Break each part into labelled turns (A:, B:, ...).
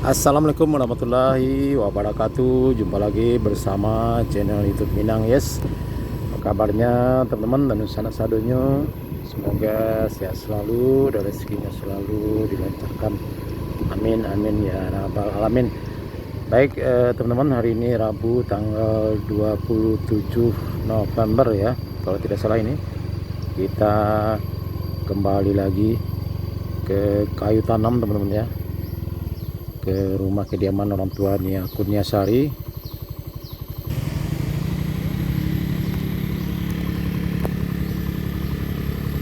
A: Assalamualaikum warahmatullahi wabarakatuh. Jumpa lagi bersama channel YouTube Minang Yes. Apa kabarnya teman-teman dan sanak sadunya? Semoga sehat selalu dan rezekinya selalu dilancarkan. Amin amin ya rabbal alamin. Baik teman-teman, hari ini Rabu tanggal 27 November ya, kalau tidak salah. Ini kita kembali lagi ke kayu tanam teman-teman ya, ke rumah kediaman orang tua Nia Kurniasari.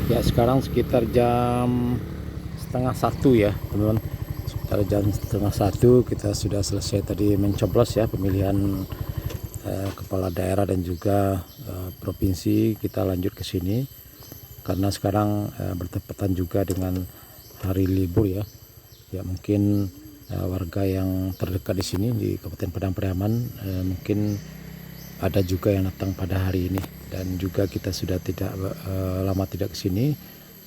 A: Ya, sekarang sekitar jam setengah satu ya teman-teman. Sekitar jam setengah satu kita sudah selesai tadi mencoblos ya, pemilihan kepala daerah dan juga provinsi. Kita lanjut ke sini karena sekarang bertepatan juga dengan hari libur ya. Ya mungkin warga yang terdekat di sini di Kabupaten Padang Pariaman mungkin ada juga yang datang pada hari ini, dan juga kita sudah tidak lama tidak ke sini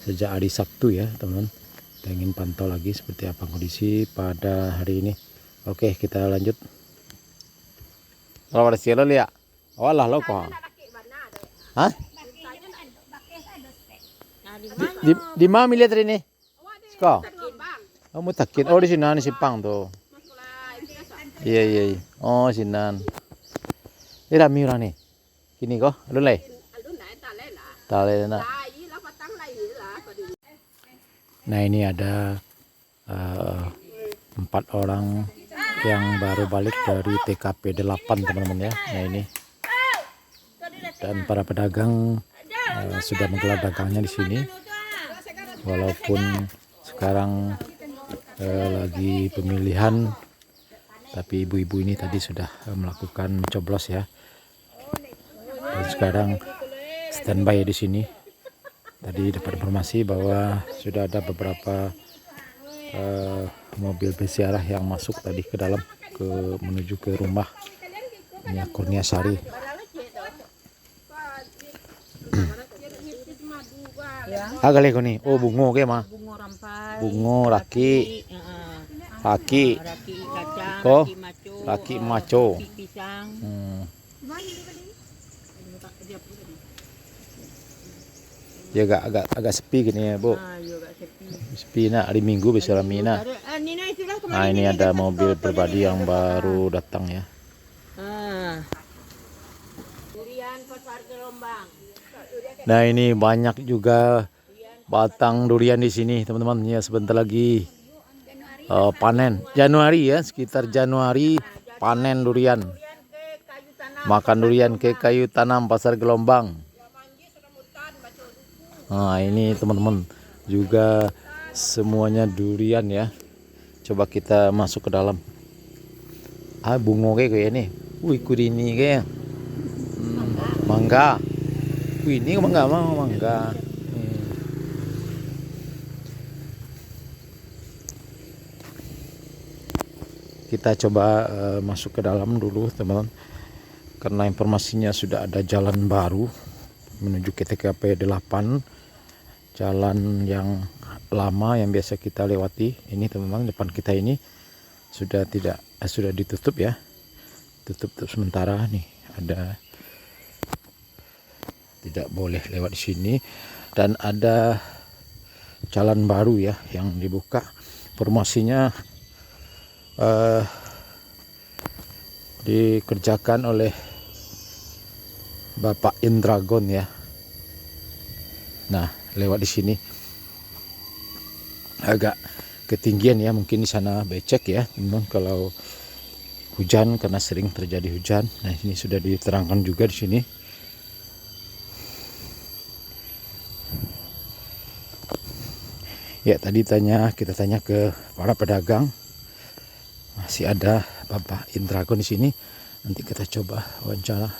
A: sejak hari Sabtu ya teman-teman. Kita ingin pantau lagi seperti apa kondisi pada hari ini. Oke, kita lanjut. Kalau ada siapa lihat, walah lo kok, hah? Di mana lihat ini? Kok? Kamu takut? Oh di sini nih Simpang tuh. Iya iya. Oh sinan. Ini rami nih. Kini kok, alun leh. Tale na. Nah ini ada 4 orang yang baru balik dari TKP 8 teman-teman ya. Nah ini, dan para pedagang sudah menggelar dagangnya di sini. Walaupun sekarang lagi pemilihan, tapi ibu-ibu ini tadi sudah melakukan mencoblos ya. Dan sekarang standby di sini. Tadi dapat informasi bahwa sudah ada beberapa mobil peziarah yang masuk tadi ke dalam, menuju ke rumah Nia Kurniasari. Agak leko nih. Oh bungo ke mah? Bungo raki. Raki. Kok? Raki maco. Ya agak sepi gini ya Bu. Sepi nak, hari Minggu bisa rame nak. Nah ini ada mobil pribadi yang baru datang ya. Nah ini banyak juga batang durian di sini teman-teman ya. Sebentar lagi panen Januari ya, sekitar Januari panen durian. Makan durian ke kayu tanam Pasar Gelombang. Nah ini teman-teman juga semuanya durian ya. Coba kita masuk ke dalam. Bungo kayak ini. Wih kurini kayak mangga. Wih ini mangga. Kita coba masuk ke dalam dulu teman-teman, karena informasinya sudah ada jalan baru menuju ke TKP 8. Jalan yang lama yang biasa kita lewati ini teman-teman, depan kita ini sudah ditutup ya, tutup sementara nih. Ada tidak boleh lewat di sini, dan ada jalan baru ya yang dibuka. Informasinya dikerjakan oleh Bapak Indragon ya. Nah lewat di sini agak ketinggian ya, mungkin di sana becek ya teman-teman kalau hujan, karena sering terjadi hujan. Nah ini sudah diterangkan juga di sini. Ya tadi kita tanya ke para pedagang, masih ada Bapak Indragon di sini. Nanti kita coba wawancara.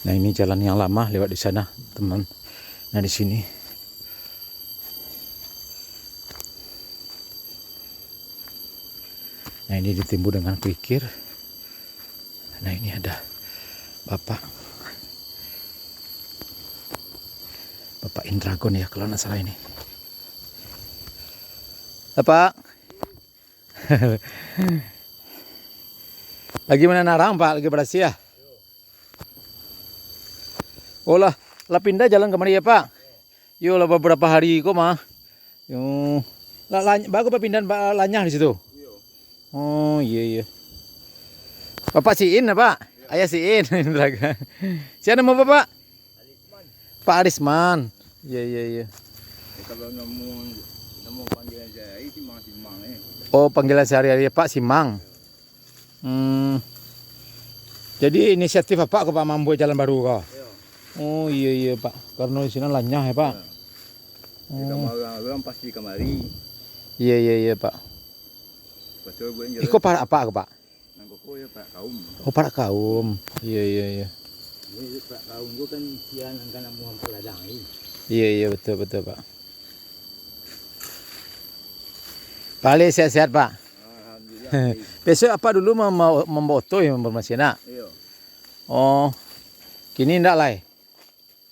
A: Nah ini jalan yang lama lewat di sana teman. Nah di sini. Nah ini ditimbun dengan kerikil. Nah ini ada Bapak Indragon ya kalau nggak salah ini. Bapak. Lagi mana narang Pak? Lagi berasi ya? Oh lah pindah jalan kemana ya Pak? Yo lah beberapa hari kok mah. Yo. Bagus Pak pindahan lanyah di situ. Oh iya. Bapak Siin Pak? Ayah Siin. Siapa nama Bapak? Pak Arisman. Iya.
B: Kalau nemu panggilan saya itu Simang
A: Oh panggilan sehari-hari Pak Simang. Jadi inisiatif Bapak kok Pak membuat jalan baru kok? Oh iya Pak. Karena di sini lanyah ya Pak.
B: Orang pasti kemari.
A: Iya Pak. Iko para apa Pak?
B: Nangkoko ya Pak kaum.
A: Oh para kaum. Iya.
B: Ini Pak kaum gua kan sian angkana muam peladang ini.
A: Iya betul Pak. Balik sehat-sehat Pak.
B: Alhamdulillah.
A: Besok apa dulu mau memboto ya membermesin nak?
B: Iya.
A: Oh. Kini ndak lah.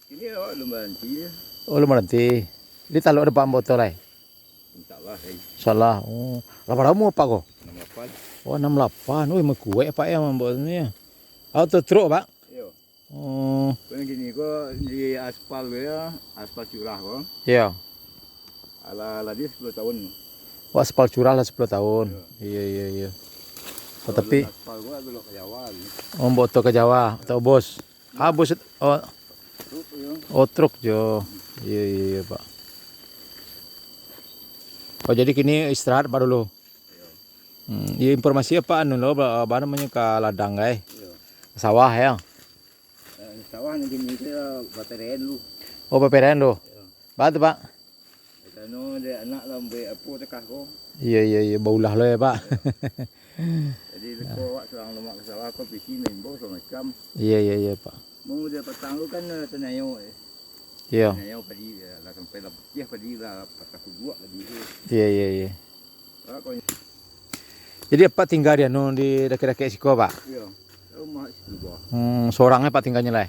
B: Ini lu berhenti ya.
A: Oh lu berhenti. Ini tahu ada Pak memboto lah.
B: Insyaallah.
A: Salah. Oh. Berapa apa kok?
B: 68.
A: Oh 68. Wih mekuwe Pak ya membotnya. Auto truk Pak.
B: Iya.
A: Oh.
B: Kan gini kok di aspal ya, aspal curah kok.
A: Iya.
B: Ala dia 10 tahun.
A: Oh, aspal curah lah 10 tahun. Iya. Oh, tapi
B: aspal gua belok ke Jawa.
A: oh boto ke Jawa atau bos. Bos oh
B: Truk ya.
A: oh truk jo. Iya Pak. Oh jadi kini istirahat Pak dulu. Iya informasi apa anu lo apa namanya ke ladang guys.
B: Iya.
A: Sawah ya.
B: Sawah nih gini saya baterai lu.
A: Oh peperan lo. Batu Pak.
B: Ano dia anak lambe apo tekah ko.
A: Iya baulah lo ya Pak.
B: Jadi ko wak selang lemak ke sawah ko pisi membo so macam.
A: Iya Pak.
B: Mau dia petang lu kan tenayo.
A: Iya.
B: Tenayo padi lah sampai lebih padi lah patah dua lagi.
A: Iya.
B: Ko
A: Jadi apa tinggal dia nu di dekat-dekat siko Pak?
B: iya. Rumah itu gua.
A: Seorangnya Pak tinggalnya lah.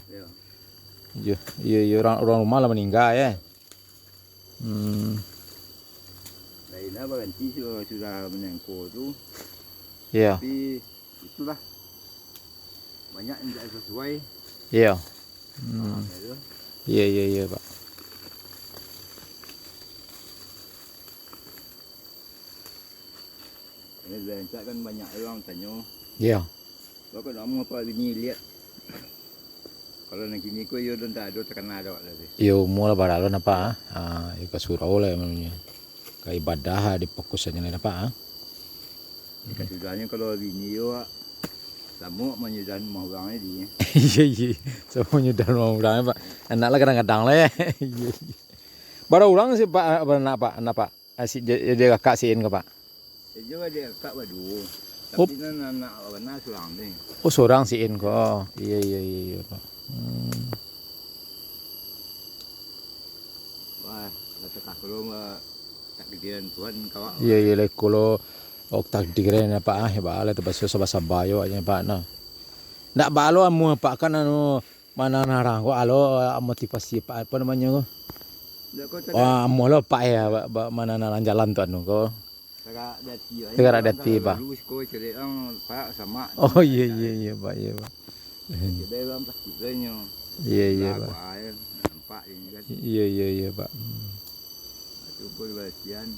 B: Iya.
A: Iya orang rumah lah meninggal ya.
B: Lainnya berhenti sudah menyangkut tu.
A: Iya.
B: Tapi itulah banyak yang tidak sesuai.
A: Iya.
B: Ya,
A: Iya Pak.
B: ini berencak kan banyak orang tanya.
A: Iya.
B: Kau kan kamu apa ini lihat. Kalau nak gini kau yo tak ada terkena ada lagi.
A: Yo mula baralon apa? Ika surau lah namanya. Ke ibadah di fokusannya lah apa?
B: Sudahnya kalau ini yo tamu menyudahan mau orangnya dia.
A: Iya. Semua nyudahan mau orangnya Pak. Anak lah kadang-kadang lah ya. Iya. Baru orang sih Pak anak Pak. Si dia kakak siin ke Pak.
B: Juga dia kak badu. Tapi anak warna sulang ni.
A: Oh seorang siin kok. Iya Pak.
B: Wah, kata kalau tak dikiran Tuhan kau.
A: Iya kalau takdiran apa ya Pak lah terbaso bahasa bayo aja Pak nah. Ndak balo amu Pak kan anu mana narang kok alo motivasi Pak apa namanya kok. Wah amu lo Pak ya mana narang jalan tuh anu kok. Tegak dati Pak.
B: Pak sama.
A: Oh iya Pak iya Pak.
B: Jadi bang pasti banyak.
A: Iya Pak.
B: Nampak ini kan.
A: Iya Pak.
B: Itu pun bagian.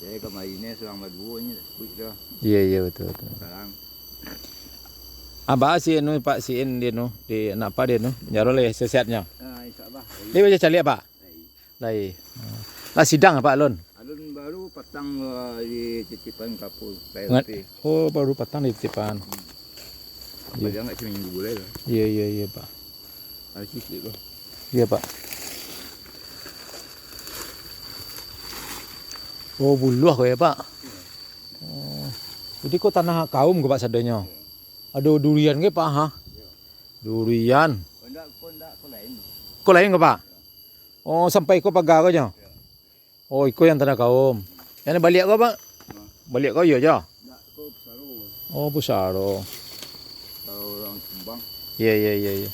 B: Jadi kemarinnya selang berdua ini quick dah.
A: Iya betul.
B: Sekarang.
A: Abah si nu Pak siin dia nu di anak apa dia nu nyaro le sesetnya.
B: Insyaallah.
A: Dia baca cali Pak. Lai. Lah sidang Pak Lon.
B: Alun baru petang di titipan kapul
A: PLT. Oh baru petang di titipan.
B: Dia enggak seminggu boleh lah.
A: Iya Pak.
B: Asis itu.
A: Iya Pak. Oh buluh kok ya Pak. Oh. Jadi kok tanah kaum ke Pak sadanya. Ada durian ke Pak ha? Durian.
B: Kau lain.
A: Kau lain ke Pak? Oh, sampai kau pagar kau je. Oh, ikut yang tanah kaum. Yang ni balik kau Pak? Balik kau ya je.
B: Tak, kau Pusaro.
A: Oh, Pusaro.
B: Kalau orang Sembang.
A: Ya, ya, ya, ya.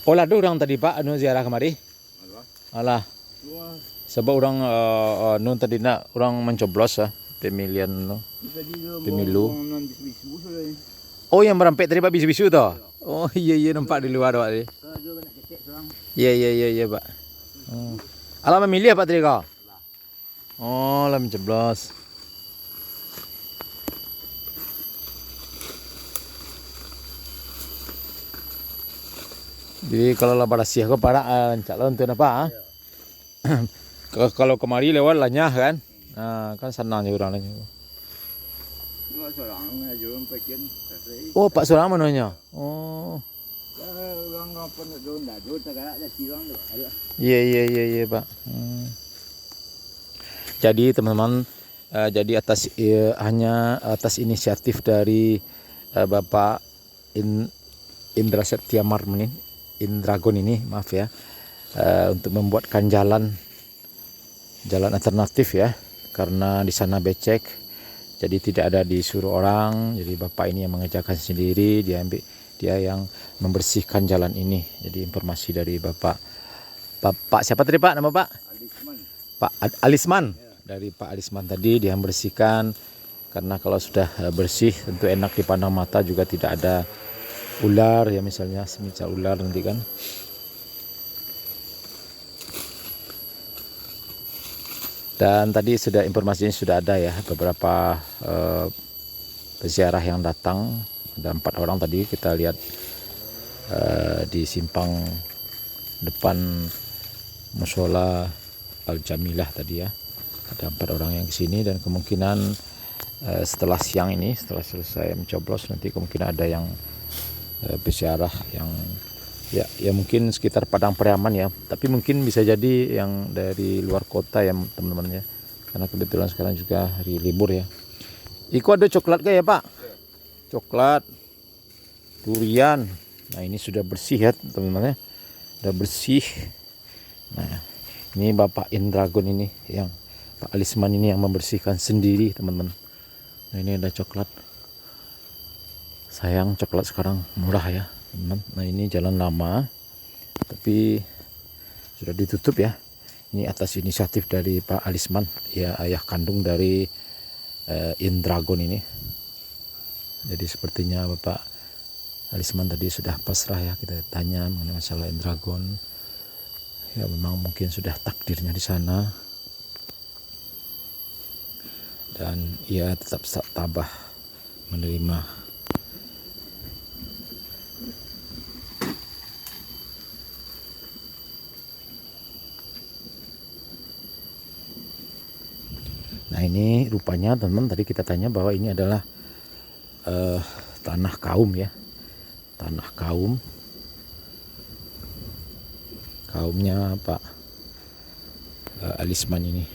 A: Oh, ada orang tadi Pak anu ziarah kemari.
B: Alah.
A: Alah,
B: Wah,
A: sebab orang anu tadi nak orang mencoblos pemilihan no.
B: tadi dia
A: Pemilu.
B: mau non bisu-bisu sudah ni.
A: Oh, yang merampek tadi Pak bisu-bisu tu. Oh, iya iya nampak di luar Pak tadi.
B: Kalau dia nak kecek seorang.
A: Iya iya iya iya Pak. Alah memilih Pak tadi kau? Oh, lah mencoblos. Jadi kalau lah pada siah kau pada calon tu apa? Kalau kemari lewat lanyah kan? Nah, kan senang je orang lagi.
B: Ni seorang nak jual pakai kasih.
A: Oh, Pak Surama namanya. Oh.
B: Orang apa nak jual dah jual tak ada tirang tu. Ada.
A: Iya iya iya iya Pak. Jadi teman-teman, jadi hanya atas inisiatif dari Bapak Indra Setia Marmenin, Indragon ini, maaf ya, untuk membuatkan jalan alternatif ya, karena di sana becek, jadi tidak ada disuruh orang, jadi Bapak ini yang mengerjakan sendiri, dia yang membersihkan jalan ini. Jadi informasi dari Bapak siapa tadi Pak nama Pak?
B: Alisman.
A: Pak Alisman. Dari Pak Alisman tadi dia membersihkan, karena kalau sudah bersih tentu enak dipandang mata, juga tidak ada ular ya, misalnya semisal ular nanti kan. Dan tadi sudah informasinya sudah ada ya, beberapa peziarah yang datang, ada 4 orang tadi kita lihat di simpang depan musola Al Jamilah tadi ya. Ada 4 orang yang kesini, dan kemungkinan setelah siang ini, setelah selesai mencoblos, nanti kemungkinan ada yang peziarah yang ya mungkin sekitar Padang Pariaman ya, tapi mungkin bisa jadi yang dari luar kota ya teman-teman ya, karena kebetulan sekarang juga hari libur ya. Iko ada coklat kah ya Pak? Coklat, durian. Nah ini sudah bersih ya teman-teman ya, sudah bersih. Nah ini Bapak Indragon ini, yang Pak Alisman ini yang membersihkan sendiri teman-teman. Nah ini ada coklat. Sayang coklat sekarang murah ya teman. Nah ini jalan lama tapi sudah ditutup ya. Ini atas inisiatif dari Pak Alisman, ya ayah kandung dari Indragon ini. Jadi sepertinya Bapak Alisman tadi sudah pasrah ya, kita tanya mengenai masalah Indragon. Ya memang mungkin sudah takdirnya di sana, dan ia tetap tabah menerima. Nah ini rupanya teman-teman, tadi kita tanya bahwa ini adalah tanah kaum ya, tanah kaumnya Pak Alisman ini.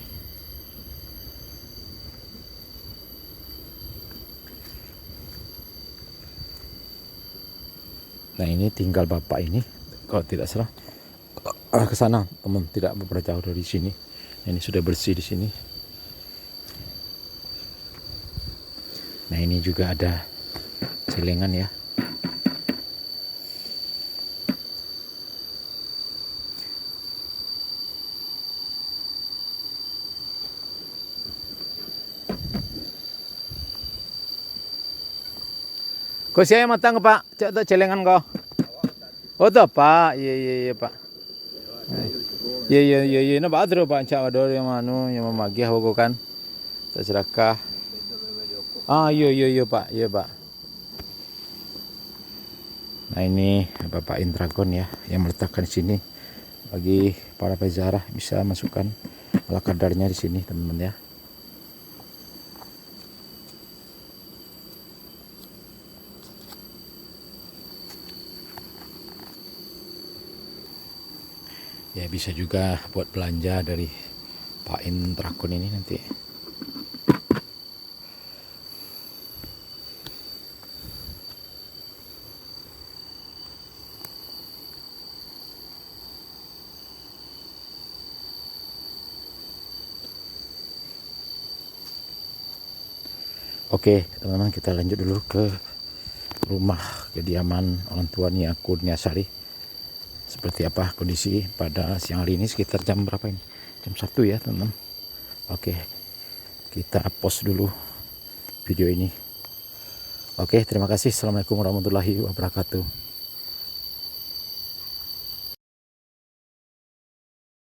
A: Nah ini tinggal Bapak ini, kalau tidak salah arah ke sana teman, tidak beberapa jauh dari sini. Ini sudah bersih di sini. Nah ini juga ada celengan ya. Kau siapa matang Pak? Cak tak celengan kau? Oh tu Pak, iya Pak. Iya. Nampak ada Pak cak ada yang mana yang memagih aku kan. Tak sedekah. Iya Pak, iya Pak. Nah ini Bapak Indragon ya, yang meletakkan di sini bagi para peziarah bisa masukkan ala kadarnya di sini teman-teman ya. Ya bisa juga buat belanja dari Pak Indragon ini nanti. Oke teman-teman, kita lanjut dulu ke rumah kediaman orang tua Nia Kurniasari. Seperti apa kondisi pada siang hari ini, sekitar jam berapa ini? Jam 1 ya teman-teman. Oke, kita pause dulu video ini. Oke, terima kasih. Assalamualaikum warahmatullahi wabarakatuh.